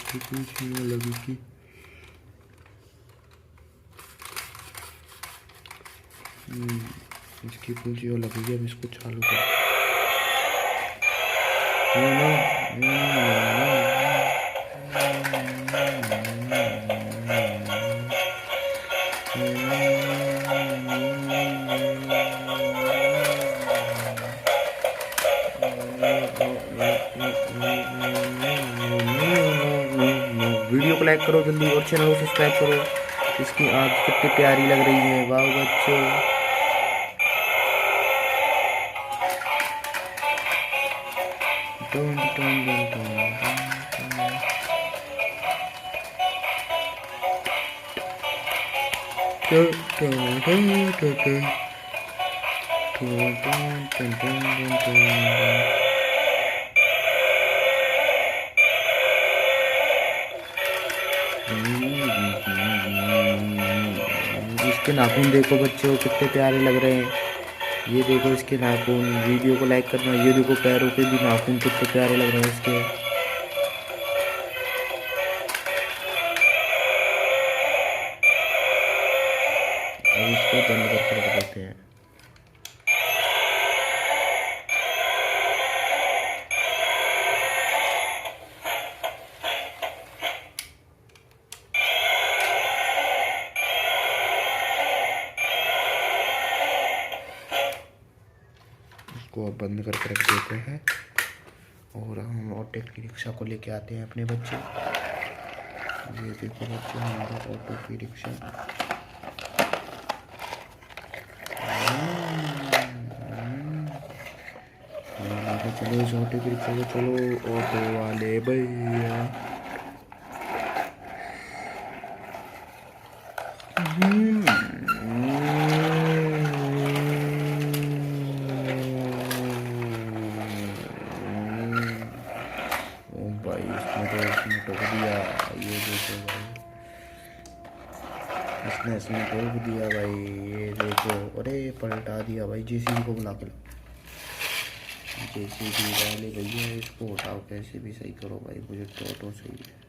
कुछ नहीं लगी कि इसकी पूंजी और लगेगी। अब इसको चालू कर। वीडियो को लाइक करो जल्दी और चैनल को सब्सक्राइब करो। इसकी आँख कितनी प्यारी लग रही है। वाह बच्चों, टन टन टन इसके नाखून देखो बच्चों कितने प्यारे लग रहे हैं। ये देखो इसके नाखून। वीडियो को लाइक करना। ये देखो पैरों के भी नाखून कितने प्यारे लग रहे हैं इसके। अब इसको बंद कर देते हैं। इसको अब बंद करके रख देते हैं और हम ऑटो की रिक्शा को लेके आते हैं अपने बच्चे। ये देखो बच्चे हमारा ऑटो की रिक्शा। चलो इस ऑटो की रिक्शा को, चलो ऑटो वाले भैया। भाई इसने ठोक दिया। ये देखो भाई, इसने ठोक दिया भाई। ये देखो, अरे पलटा दिया भाई। जेसीबी को बुला के लो। जेसीबी वाले भैया इसको उठाओ, कैसे भी सही करो भाई। मुझे तो ऑटो सही है।